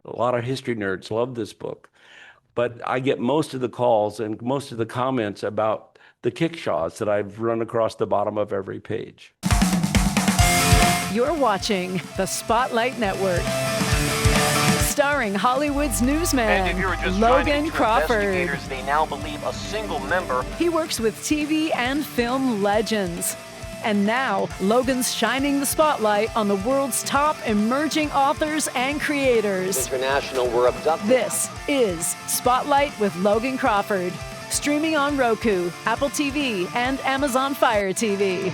A lot of history nerds love this book. But I get most of the calls and most of the comments about the kickshaws that I've run across the bottom of every page. You're watching the Spotlight Network. Starring Hollywood's newsman, Logan Crawford. They now believe a single member. He works with TV and film legends. And now, Logan's shining the spotlight on the world's top emerging authors and creators. International were abducted. This is Spotlight with Logan Crawford. Streaming on Roku, Apple TV, and Amazon Fire TV.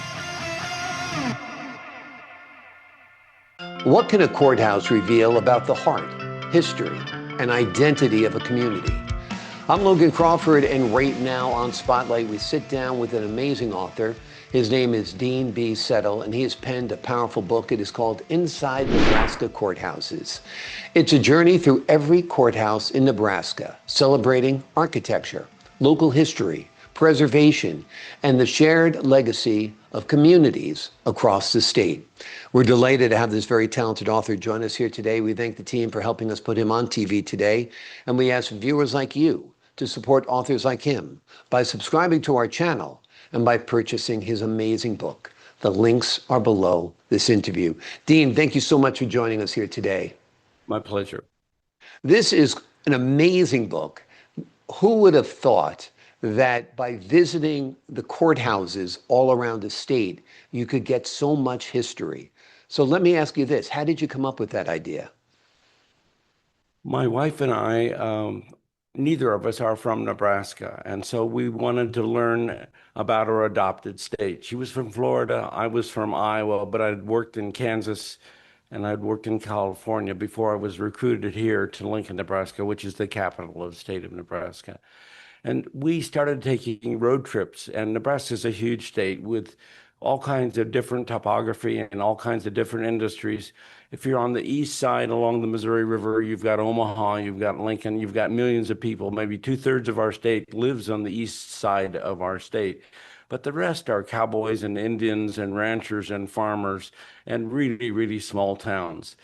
What can a courthouse reveal about the heart, history, and identity of a community? I'm Logan Crawford, and right now on Spotlight, we sit down with an amazing author. His name is Dean B. Settle, and he has penned a powerful book. It is called Inside Nebraska Courthouses. It's a journey through every courthouse in Nebraska, celebrating architecture, local history, preservation, and the shared legacy of communities across the state. We're delighted to have this very talented author join us here today. We thank the team for helping us put him on TV today, and we ask viewers like you to support authors like him by subscribing to our channel and by purchasing his amazing book. The links are below this interview. Dean, thank you so much for joining us here today. My pleasure. This is an amazing book. Who would have thought that by visiting the courthouses all around the state, you could get so much history? So let me ask you this. How did you come up with that idea? My wife and I, neither of us are from Nebraska. And so we wanted to learn about our adopted state. She was from Florida. I was from Iowa, but I'd worked in Kansas and I'd worked in California before I was recruited here to Lincoln, Nebraska, which is the capital of the state of Nebraska. And we started taking road trips, and Nebraska is a huge state with all kinds of different topography and all kinds of different industries. If you're on the east side along the Missouri River, you've got Omaha, you've got Lincoln, you've got millions of people. Maybe 2/3 of our state lives on the east side of our state. But the rest are cowboys and Indians and ranchers and farmers and really, really small towns.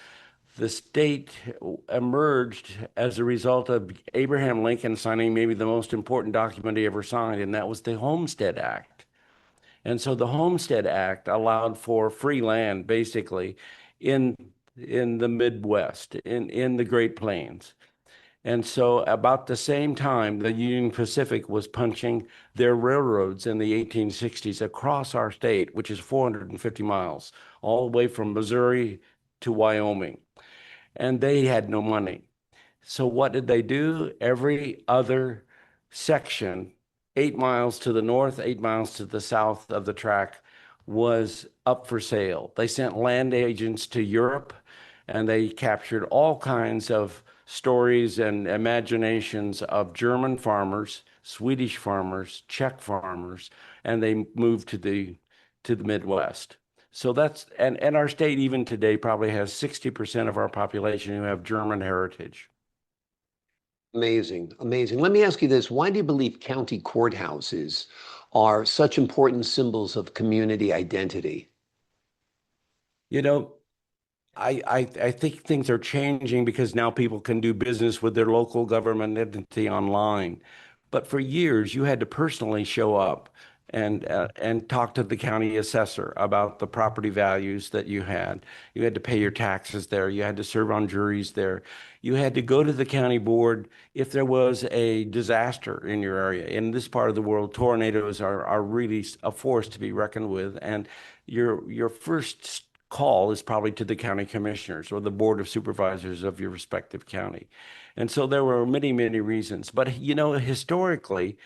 The state emerged as a result of Abraham Lincoln signing maybe the most important document he ever signed, and that was the Homestead Act. And so the Homestead Act allowed for free land, basically, in the Midwest, in the Great Plains. And so about the same time, the Union Pacific was punching their railroads in the 1860s across our state, which is 450 miles, all the way from Missouri to Wyoming. And they had no money. So what did they do? Every other section, 8 miles to the north, 8 miles to the south of the track, was up for sale. They sent land agents to Europe, and they captured all kinds of stories and imaginations of German farmers, Swedish farmers, Czech farmers, and they moved to the Midwest. So that's, and our state even today probably has 60% of our population who have German heritage. Amazing, amazing. Let me ask you this. Why do you believe county courthouses are such important symbols of community identity? You know, I think things are changing because now people can do business with their local government entity online. But for years, you had to personally show up and talk to the county assessor about the property values that you had. You had to pay your taxes there. You had to serve on juries there. You had to go to the county board if there was a disaster in your area. In this part of the world, tornadoes are really a force to be reckoned with. And your first call is probably to the county commissioners or the board of supervisors of your respective county. And so there were many, many reasons. But, you know, historically,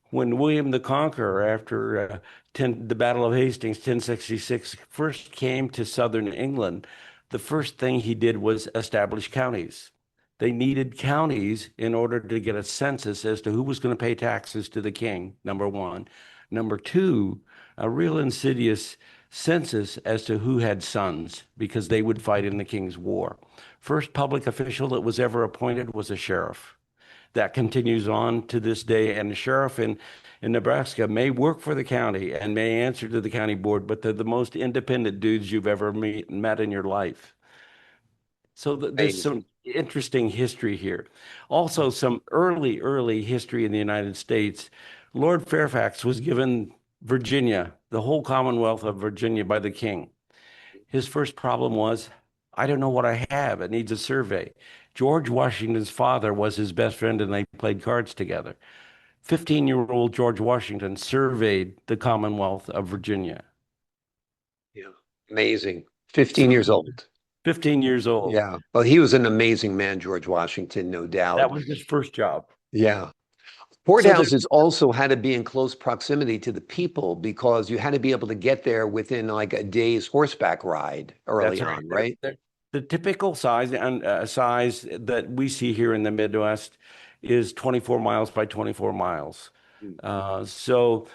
when William the Conqueror, after the Battle of Hastings, 1066, first came to southern England, the first thing he did was establish counties. They needed counties in order to get a census as to who was going to pay taxes to the king, number one. Number two, a real insidious census as to who had sons, because they would fight in the King's War. First public official that was ever appointed was a sheriff. That continues on to this day, and the sheriff in Nebraska may work for the county and may answer to the county board, but they're the most independent dudes you've ever met in your life. So there's some interesting history here. Also, some early history in the United States. Lord Fairfax was given Virginia, the whole Commonwealth of Virginia, by the king. His first problem was, I don't know what I have. It needs a survey. George Washington's father was his best friend, and they played cards together. 15-year-old George Washington surveyed the Commonwealth of Virginia. Yeah. Amazing. 15 So years old. 15 years old. Yeah. Well, he was an amazing man, George Washington, no That doubt. was his first job. Yeah. So there, Courthouses also had to be in close proximity to the people because you had to be able to get there within like a day's horseback ride early that's right. on, right? The typical size and size that we see here in the Midwest is 24 miles by 24 miles. Mm.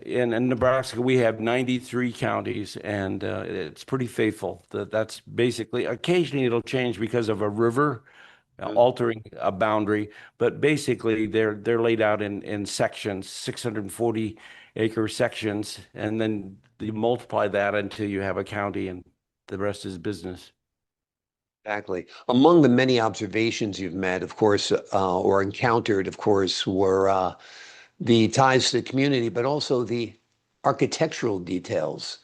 In Nebraska, we have 93 counties, and it's pretty faithful. That's basically, occasionally it'll change because of a river Mm. altering a boundary, but basically they're laid out in sections, 640-acre sections, and then you multiply that until you have a county, and the rest is business. Exactly. Among the many observations you've met, of course, or encountered, of course, were the ties to the community, but also the architectural details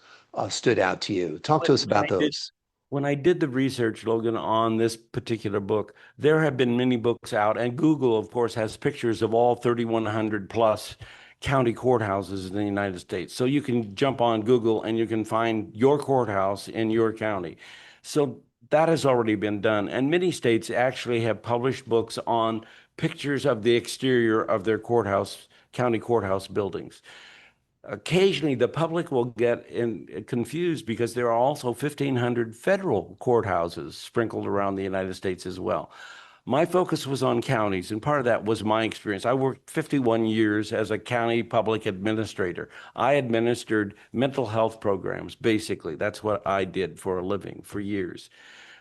stood out to you. Talk to us When about I did those. when I did the research, Logan, on this particular book, there have been many books out, and Google, of course, has pictures of all 3,100 plus county courthouses in the United States. So you can jump on Google and you can find your courthouse in your county. So that has already been done. And many states actually have published books on pictures of the exterior of their courthouse, county courthouse buildings. Occasionally, the public will get confused because there are also 1,500 federal courthouses sprinkled around the United States as well. My focus was on counties, and part of that was my experience. I worked 51 years as a county public administrator. I administered mental health programs, basically. That's what I did for a living for years.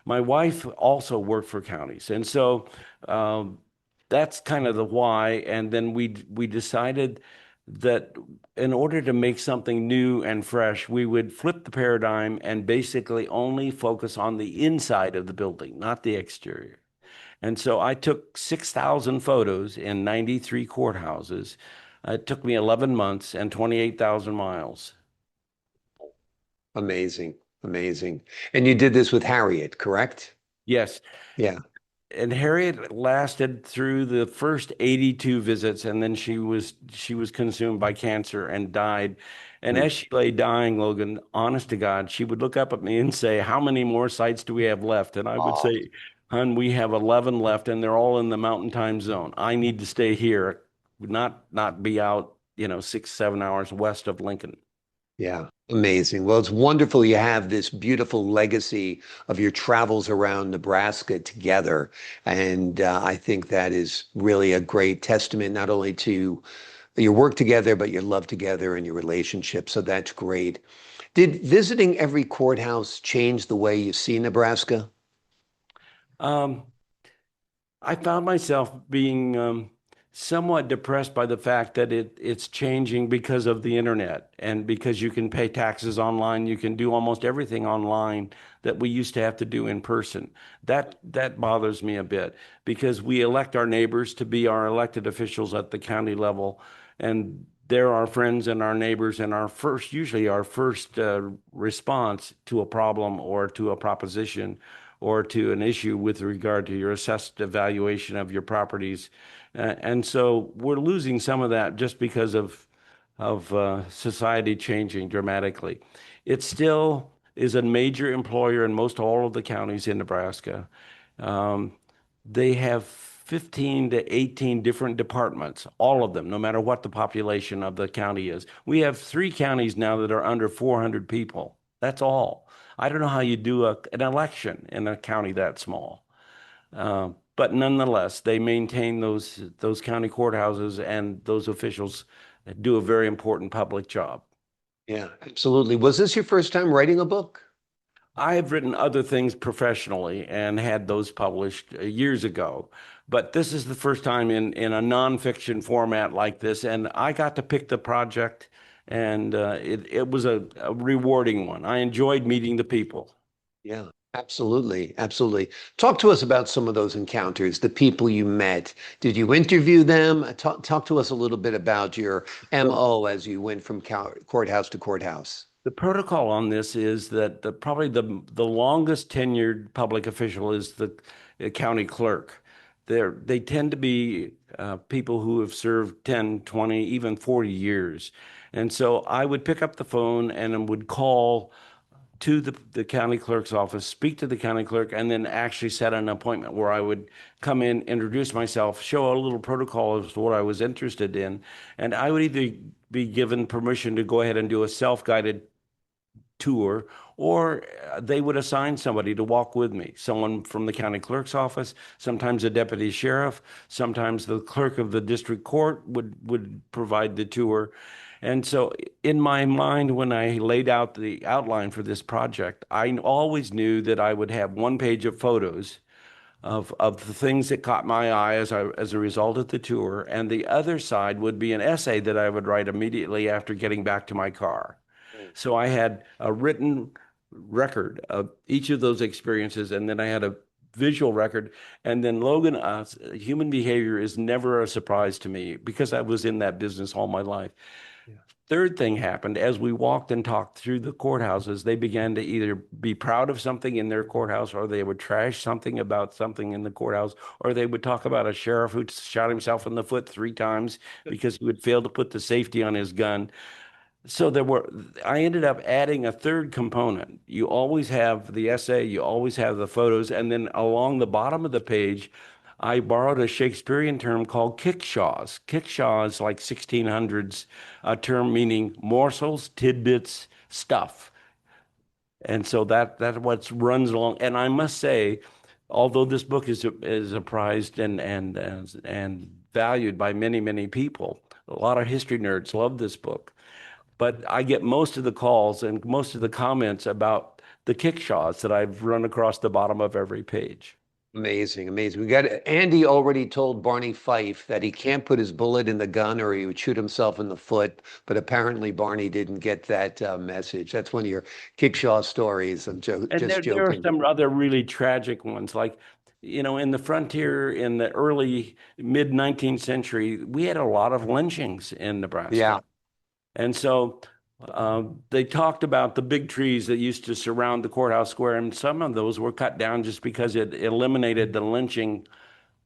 My wife also worked for counties, and so that's kind of the why. And then we decided that in order to make something new and fresh, we would flip the paradigm and basically only focus on the inside of the building, not the exterior. And so I took 6,000 photos in 93 courthouses. It took me 11 months and 28,000 miles. Amazing, amazing. And you did this with Harriet, correct? Yes. Yeah. And Harriet lasted through the first 82 visits, and then she was consumed by cancer and died. And Mm. as she lay dying, Logan, honest to God, she would look up at me and say, "How many more sites do we have left?" And I would Oh, say, "Hun, we have 11 left, and they're all in the Mountain Time Zone. I need to stay here, not be out, 6, 7 hours west of Lincoln." yeah. Amazing. Well, it's wonderful you have this beautiful legacy of your travels around Nebraska together. And I think that is really a great testament, not only to your work together, but your love together and your relationship. So that's great. Did visiting every courthouse change the way you see Nebraska? Um, I found myself being somewhat depressed by the fact that it's changing because of the internet and because you can pay taxes online. You can do almost everything online that we used to have to do in person. That bothers me a bit because we elect our neighbors to be our elected officials at the county level, and they're our friends and our neighbors, and usually our first response to a problem or to a proposition or to an issue with regard to your assessed evaluation of your properties. And so we're losing some of that just because of society changing dramatically. It still is a major employer in most all of the counties in Nebraska. Um, they have 15 to 18 different departments, all of them, no matter what the population of the county is. We have 3 counties now that are under 400 people. That's all. I don't know how you do an election in a county that small. But nonetheless, they maintain those county courthouses, and those officials do a very important public job. Yeah, absolutely. Was this your first time writing a book? I have written other things professionally and had those published years ago, but this is the first time in a nonfiction format like this, and I got to pick the project, and it was a rewarding one. I enjoyed meeting the people. Yeah, Absolutely, absolutely. Talk to us about some of those encounters, the people you met. Did you interview them? Talk to us a little bit about your MO as you went from courthouse to courthouse. The protocol on this is that probably the longest tenured public official is the county clerk. They tend to be people who have served 10, 20, even 40 years. And so I would pick up the phone and would call to the county clerk's office, speak to the county clerk, and then actually set an appointment where I would come in, introduce myself, show a little protocol as to what I was interested in, and I would either be given permission to go ahead and do a self-guided tour, or they would assign somebody to walk with me, someone from the county clerk's office, sometimes a deputy sheriff, sometimes the clerk of the district court would provide the tour. And so in my mind, when I laid out the outline for this project, I always knew that I would have one page of photos of the things that caught my eye as a result of the tour, and the other side would be an essay that I would write immediately after getting back to my car. So I had a written record of each of those experiences, and then I had a visual record. And then Logan, human behavior is never a surprise to me because I was in that business all my life. Third thing happened as we walked and talked through the courthouses. They began to either be proud of something in their courthouse, or they would trash something about something in the courthouse, or they would talk about a sheriff who shot himself in the foot 3 times because he would fail to put the safety on his gun. So I ended up adding a third component. You always have the essay, you always have the photos, and then along the bottom of the page, I borrowed a Shakespearean term called kickshaws. Kickshaws, like 1600s, a term meaning morsels, tidbits, stuff. And so that's what runs along. And I must say, although this book is prized and valued by many, many people, a lot of history nerds love this book. But I get most of the calls and most of the comments about the kickshaws that I've run across the bottom of every page. Amazing, amazing. We got Andy already told Barney Fife that he can't put his bullet in the gun or he would shoot himself in the foot. But apparently Barney didn't get that message. That's one of your Kickshaw stories. I'm And just there are joking. some other really tragic ones, like, in the frontier in the early mid 19th century, we had a lot of lynchings in Nebraska. Yeah, And so they talked about the big trees that used to surround the courthouse square, and some of those were cut down just because it eliminated the lynching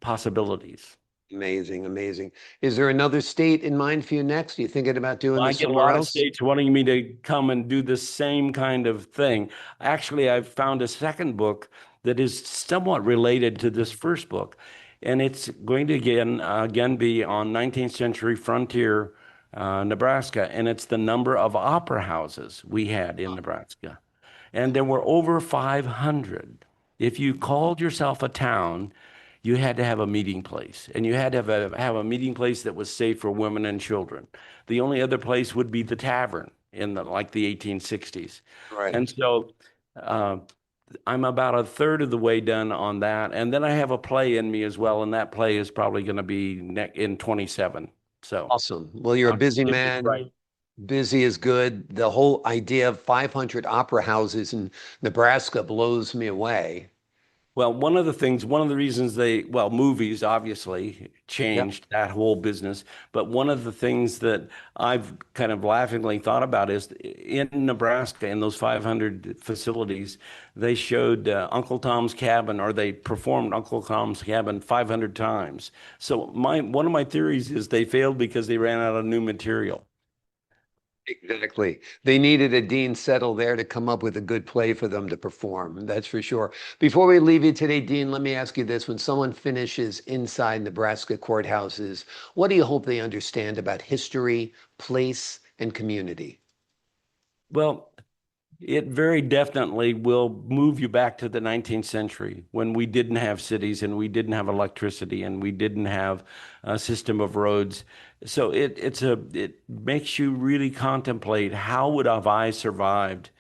possibilities. amazing, amazing. Is there another state in mind for you next? Are you thinking about doing I this get a somewhere lot of else? states wanting me to come and do the same kind of thing. Actually, I've found a second book that is somewhat related to this first book, and it's going to again be on 19th century frontier Nebraska, and it's the number of opera houses we had in Nebraska. And there were over 500. If you called yourself a town, you had to have a meeting place, and you had to have a meeting place that was safe for women and children. The only other place would be the tavern in the 1860s. Right. And so uh, I'm about a third of the way done on that. And then I have a play in me as well, and that play is probably going to be in 27. So Awesome. Well, you're a I'm busy getting it man. right. Busy is good. The whole idea of 500 opera houses in Nebraska blows me away. Well, one of the reasons movies obviously Yeah. changed that whole business. But one of the things that I've kind of laughingly thought about is in Nebraska, in those 500 facilities, they showed Uncle Tom's Cabin, or they performed Uncle Tom's Cabin 500 times. So one of my theories is they failed because they ran out of new material. Exactly. They needed a Dean Settle there to come up with a good play for them to perform. That's for sure. Before we leave you today, Dean, let me ask you this. When someone finishes Inside Nebraska Courthouses, what do you hope they understand about history, place, and community? Well, it very definitely will move you back to the 19th century when we didn't have cities and we didn't have electricity and we didn't have a system of roads. So it makes you really contemplate how would have I survived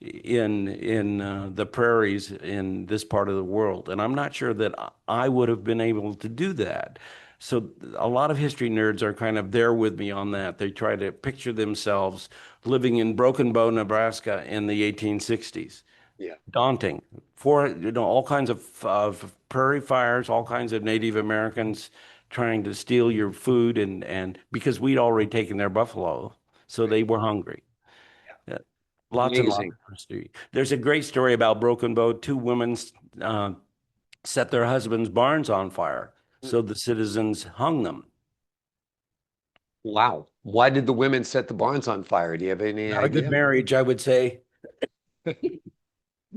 in the prairies in this part of the world. And I'm not sure that I would have been able to do that. So a lot of history nerds are kind of there with me on that. They try to picture themselves living in Broken Bow, Nebraska in the 1860s. Yeah. daunting. All kinds of prairie fires, all kinds of Native Americans trying to steal your food, and because we'd already taken their buffalo, so they were hungry. Yeah. Lots and lots Amazing. of history. There's a great story about Broken Bow. Two women uh, set their husbands' barns on fire, so the citizens hung them. Wow. Why did the women set the barns on fire? Do you have any Not a good idea? marriage, I would say.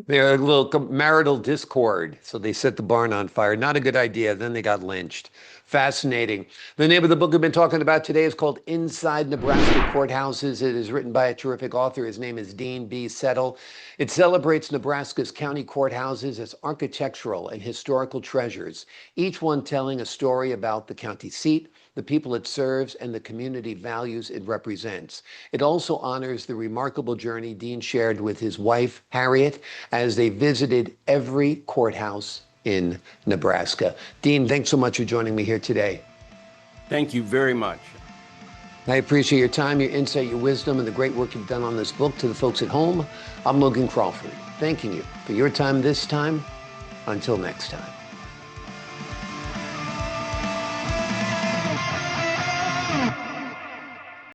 They're a little marital discord, so they set the barn on fire. Not a good idea. Then they got lynched. Fascinating. The name of the book we've been talking about today is called Inside Nebraska Courthouses. It is written by a terrific author. His name is Dean B. Settle. It celebrates Nebraska's county courthouses as architectural and historical treasures, each one telling a story about the county seat, the people it serves, and the community values it represents. It also honors the remarkable journey Dean shared with his wife, Harriet, as they visited every courthouse in Nebraska. Dean, thanks so much for joining me here today. Thank you very much. I appreciate your time, your insight, your wisdom, and the great work you've done on this book. To the folks at home, I'm Logan Crawford, thanking you for your time this time. Until next time.